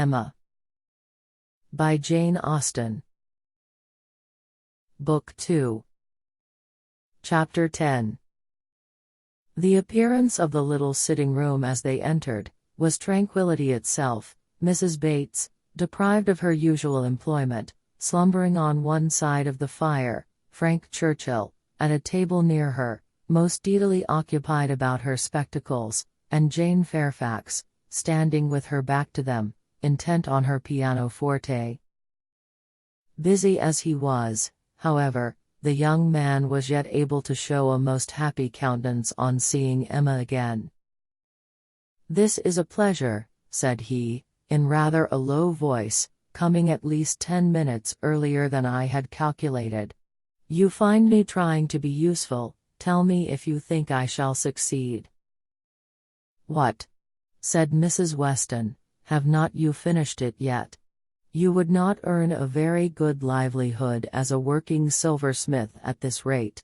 Emma. By Jane Austen. Book 2. Chapter 10. The appearance of the little sitting room as they entered was tranquility itself. Mrs. Bates, deprived of her usual employment, slumbering on one side of the fire, Frank Churchill, at a table near her, most steadily occupied about her spectacles, and Jane Fairfax, standing with her back to them, intent on her pianoforte. Busy as he was, however, the young man was yet able to show a most happy countenance on seeing Emma again. "This is a pleasure," said he, in rather a low voice, coming at least 10 minutes earlier than I had calculated. "You find me trying to be useful. Tell me if you think I shall succeed." "What?" said Mrs. Weston. "Have not you finished it yet? You would not earn a very good livelihood as a working silversmith at this rate."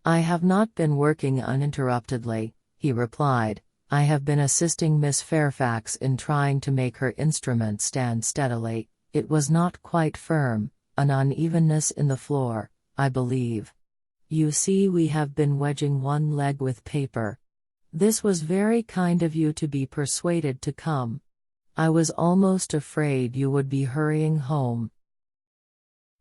"I have not been working uninterruptedly," he replied. "I have been assisting Miss Fairfax in trying to make her instrument stand steadily. It was not quite firm, an unevenness in the floor, I believe. You see, we have been wedging one leg with paper. This was very kind of you to be persuaded to come. I was almost afraid you would be hurrying home."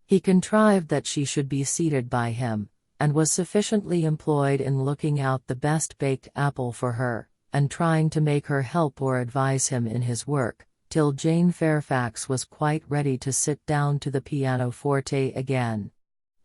He contrived that she should be seated by him, and was sufficiently employed in looking out the best baked apple for her, and trying to make her help or advise him in his work, till Jane Fairfax was quite ready to sit down to the pianoforte again.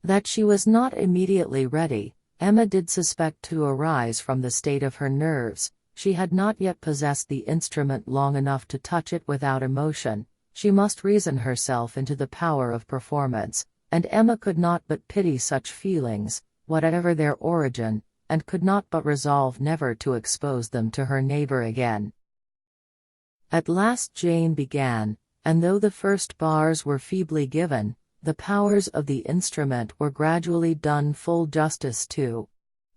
That she was not immediately ready, Emma did suspect to arise from the state of her nerves. She had not yet possessed the instrument long enough to touch it without emotion. She must reason herself into the power of performance, and Emma could not but pity such feelings, whatever their origin, and could not but resolve never to expose them to her neighbor again. At last Jane began, and though the first bars were feebly given, the powers of the instrument were gradually done full justice to.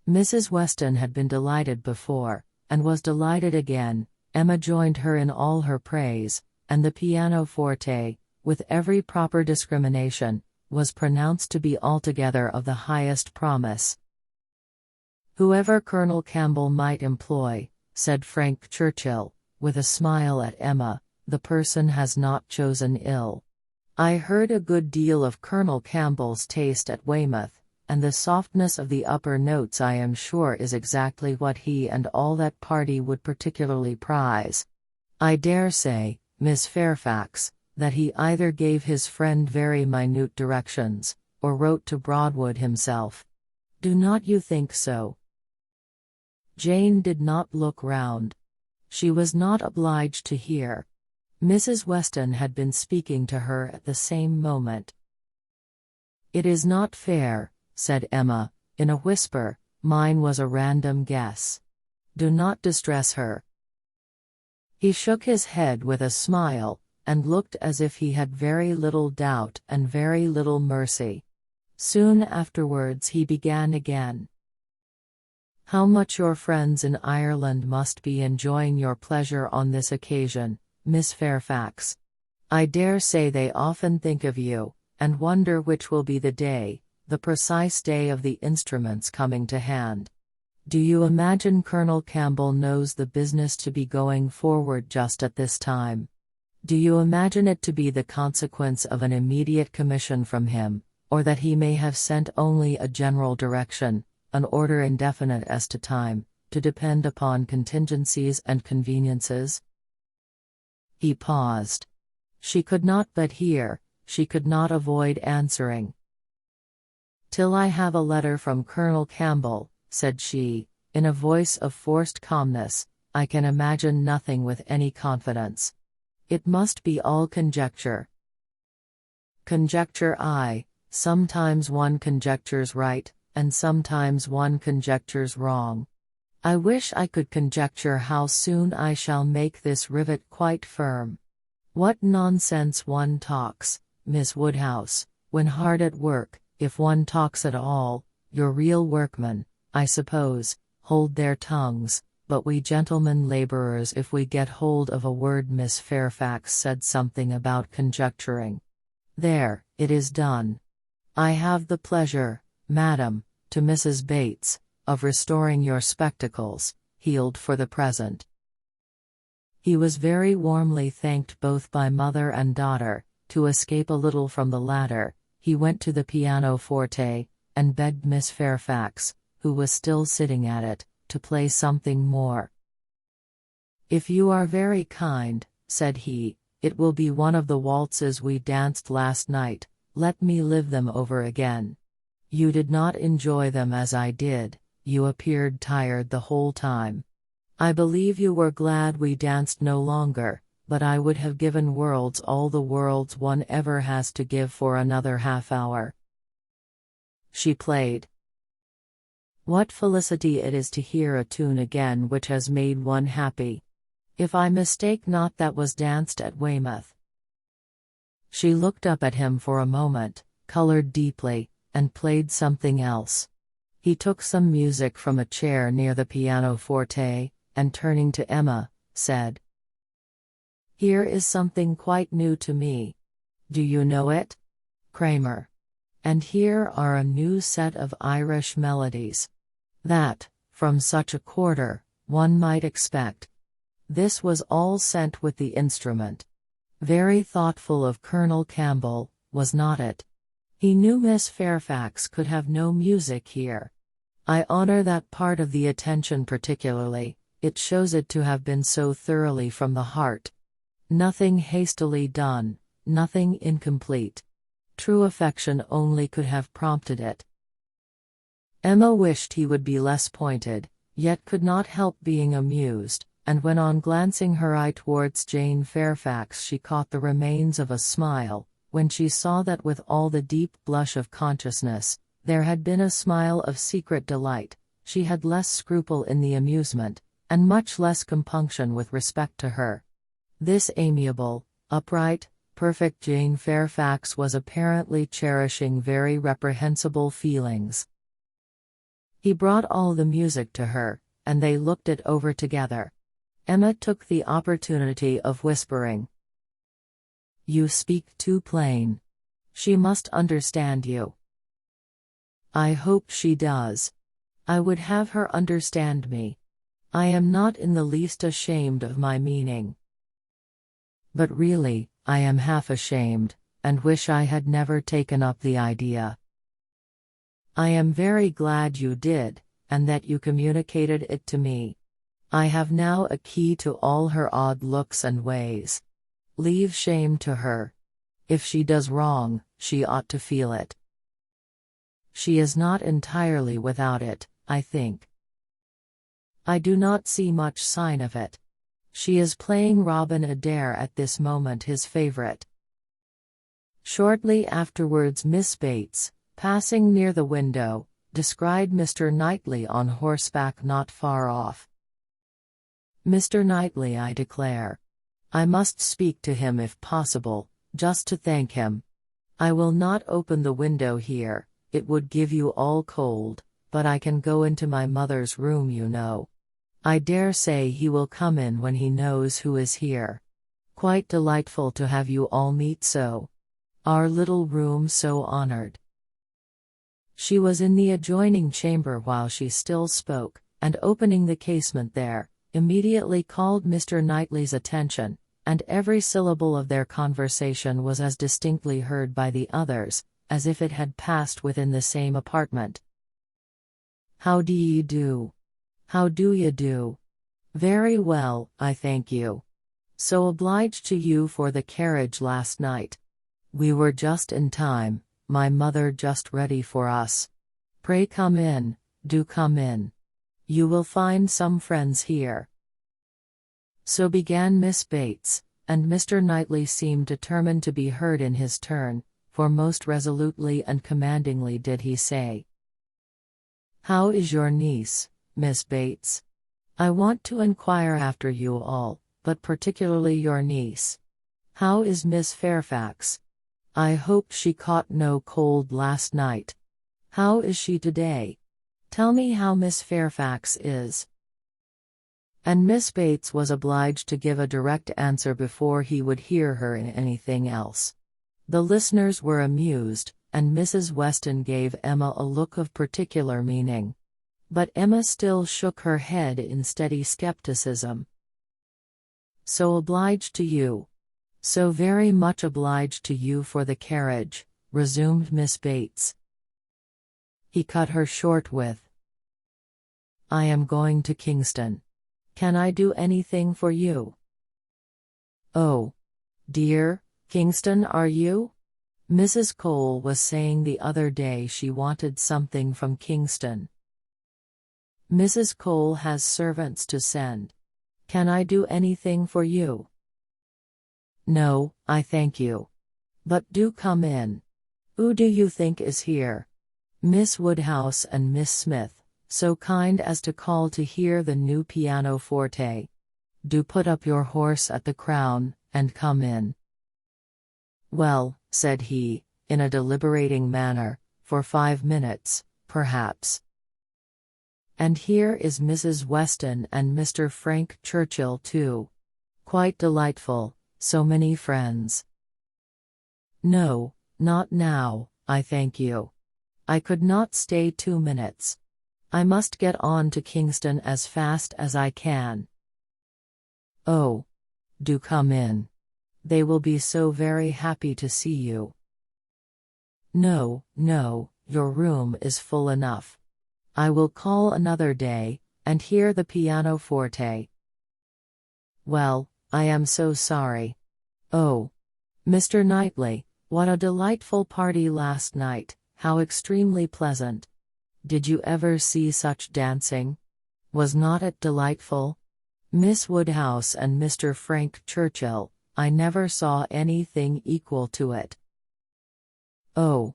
Mrs. Weston had been delighted before, and was delighted again. Emma joined her in all her praise, and the pianoforte, with every proper discrimination, was pronounced to be altogether of the highest promise. "Whoever Colonel Campbell might employ," said Frank Churchill, with a smile at Emma, "the person has not chosen ill. I heard a good deal of Colonel Campbell's taste at Weymouth, and the softness of the upper notes I am sure is exactly what he and all that party would particularly prize. I dare say, Miss Fairfax, that he either gave his friend very minute directions, or wrote to Broadwood himself. Do not you think so?" Jane did not look round. She was not obliged to hear. Mrs. Weston had been speaking to her at the same moment. "It is not fair," said Emma, in a whisper. "Mine was a random guess. Do not distress her." He shook his head with a smile, and looked as if he had very little doubt and very little mercy. Soon afterwards he began again. "How much your friends in Ireland must be enjoying your pleasure on this occasion, Miss Fairfax. I dare say they often think of you, and wonder which will be the day, the precise day of the instrument's coming to hand. Do you imagine Colonel Campbell knows the business to be going forward just at this time? Do you imagine it to be the consequence of an immediate commission from him, or that he may have sent only a general direction, an order indefinite as to time, to depend upon contingencies and conveniences?" He paused. She could not but hear, she could not avoid answering. "Till I have a letter from Colonel Campbell," said she, in a voice of forced calmness, "I can imagine nothing with any confidence. It must be all conjecture." "Conjecture, aye. Sometimes one conjectures right, and sometimes one conjectures wrong. I wish I could conjecture how soon I shall make this rivet quite firm. What nonsense one talks, Miss Woodhouse, when hard at work, if one talks at all. Your real workmen, I suppose, hold their tongues, but we gentlemen laborers, if we get hold of a word. Miss Fairfax said something about conjecturing. There, it is done. I have the pleasure, madam, to Mrs. Bates, of restoring your spectacles, healed for the present. He was very warmly thanked both by mother and daughter. To escape a little from the latter, he went to the pianoforte, and begged Miss Fairfax, who was still sitting at it, to play something more. "If you are very kind," said he, "it will be one of the waltzes we danced last night. Let me live them over again. You did not enjoy them as I did, you appeared tired the whole time. I believe you were glad we danced no longer, but I would have given worlds, all the worlds one ever has to give, for another half-hour." She played. What felicity it is to hear a tune again which has made one happy. If I mistake not, that was danced at Weymouth. She looked up at him for a moment, colored deeply, and played something else. He took some music from a chair near the pianoforte, and turning to Emma, said, "Here is something quite new to me. Do you know it? Kramer. And here are a new set of Irish melodies. That, from such a quarter, one might expect." This was all sent with the instrument. Very thoughtful of Colonel Campbell, was not it? He knew Miss Fairfax could have no music here. I honor that part of the attention particularly. It shows it to have been so thoroughly from the heart. Nothing hastily done, nothing incomplete. True affection only could have prompted it. Emma wished he would be less pointed, yet could not help being amused, and when on glancing her eye towards Jane Fairfax she caught the remains of a smile, when she saw that with all the deep blush of consciousness, there had been a smile of secret delight, she had less scruple in the amusement, and much less compunction with respect to her. This amiable, upright, perfect Jane Fairfax was apparently cherishing very reprehensible feelings. He brought all the music to her, and they looked it over together. Emma took the opportunity of whispering, "You speak too plain. She must understand you." "I hope she does. I would have her understand me. I am not in the least ashamed of my meaning. But really, I am half ashamed, and wish I had never taken up the idea. I am very glad you did, and that you communicated it to me. I have now a key to all her odd looks and ways. Leave shame to her. If she does wrong, she ought to feel it. She is not entirely without it, I think. I do not see much sign of it. She is playing Robin Adair at this moment, his favorite." Shortly afterwards Miss Bates, passing near the window, descried Mr. Knightley on horseback not far off. "Mr. Knightley, I declare. I must speak to him if possible, just to thank him. I will not open the window here, it would give you all cold, but I can go into my mother's room, you know. I dare say he will come in when he knows who is here. Quite delightful to have you all meet so. Our little room so honored." She was in the adjoining chamber while she still spoke, and opening the casement there, immediately called Mr. Knightley's attention, and every syllable of their conversation was as distinctly heard by the others, as if it had passed within the same apartment. "How do ye do? How do ye do? Very well, I thank you. So obliged to you for the carriage last night. We were just in time, my mother just ready for us. Pray come in, do come in. You will find some friends here." So began Miss Bates, and Mr. Knightley seemed determined to be heard in his turn, for most resolutely and commandingly did he say, "How is your niece, Miss Bates? I want to inquire after you all, but particularly your niece. How is Miss Fairfax? I hope she caught no cold last night. How is she today? Tell me how Miss Fairfax is." And Miss Bates was obliged to give a direct answer before he would hear her in anything else. The listeners were amused, and Mrs. Weston gave Emma a look of particular meaning. But Emma still shook her head in steady skepticism. "So obliged to you. So very much obliged to you for the carriage," resumed Miss Bates. He cut her short with, "I am going to Kingston. Can I do anything for you?" "Oh, dear, Kingston are you? Mrs. Cole was saying the other day she wanted something from Kingston. Mrs. Cole has servants to send. Can I do anything for you?" "No, I thank you. But do come in. Who do you think is here?" "Miss Woodhouse and Miss Smith, so kind as to call to hear the new pianoforte. Do put up your horse at the Crown, and come in." "Well," said he, in a deliberating manner, "for 5 minutes, perhaps. And here is Mrs. Weston and Mr. Frank Churchill too. Quite delightful, so many friends." "No, not now, I thank you. I could not stay 2 minutes. I must get on to Kingston as fast as I can." "Oh, do come in. They will be so very happy to see you." "No, no, your room is full enough. I will call another day, and hear the pianoforte." "Well, I am so sorry. Oh, Mr. Knightley, what a delightful party last night, how extremely pleasant. Did you ever see such dancing? Was not it delightful? Miss Woodhouse and Mr. Frank Churchill, I never saw anything equal to it." "Oh,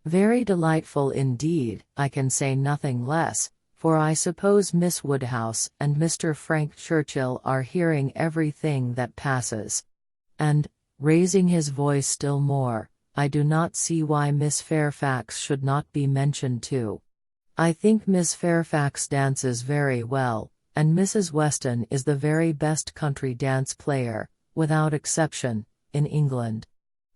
very delightful indeed, I can say nothing less, for I suppose Miss Woodhouse and Mr. Frank Churchill are hearing everything that passes. And," raising his voice still more, "I do not see why Miss Fairfax should not be mentioned too. I think Miss Fairfax dances very well, and Mrs. Weston is the very best country dance player, without exception, in England.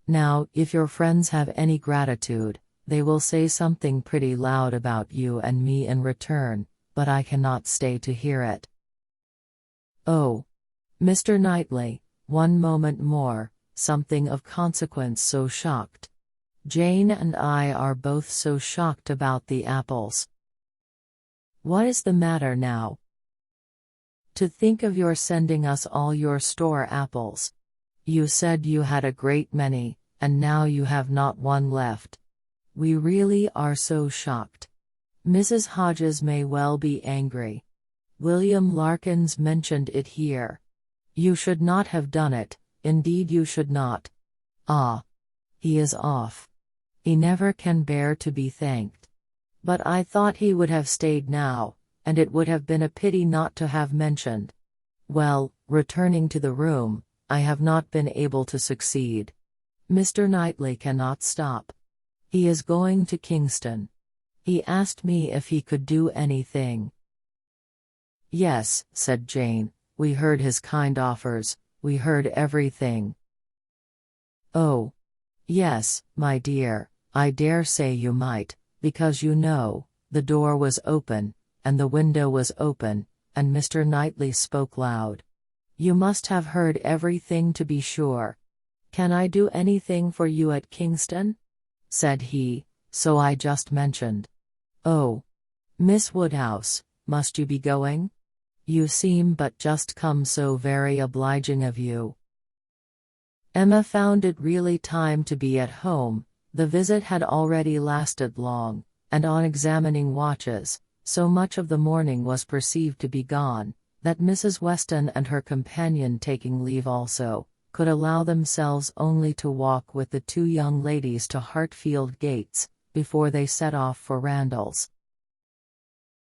Now, if your friends have any gratitude, they will say something pretty loud about you and me in return, but I cannot stay to hear it." "Oh, Mr. Knightley, one moment more, something of consequence. So shocked. Jane and I are both so shocked about the apples." "What is the matter now?" "To think of your sending us all your store apples. You said you had a great many, and now you have not one left. We really are so shocked. Mrs. Hodges may well be angry. William Larkins mentioned it here. You should not have done it, indeed you should not. Ah! He is off. He never can bear to be thanked. But I thought he would have stayed now, and it would have been a pity not to have mentioned. Well, returning to the room, I have not been able to succeed. Mr. Knightley cannot stop. He is going to Kingston. He asked me if he could do anything." "Yes," said Jane, "we heard his kind offers, we heard everything." "Oh, yes, my dear, I dare say you might, because you know, the door was open, and the window was open, and Mr. Knightley spoke loud. You must have heard everything to be sure. Can I do anything for you at Kingston?" said he, "so I just mentioned. Oh, Miss Woodhouse, must you be going? You seem but just come, so very obliging of you." Emma found it really time to be at home. The visit had already lasted long, and on examining watches, so much of the morning was perceived to be gone, that Mrs. Weston and her companion, taking leave also, could allow themselves only to walk with the two young ladies to Hartfield gates, before they set off for Randalls.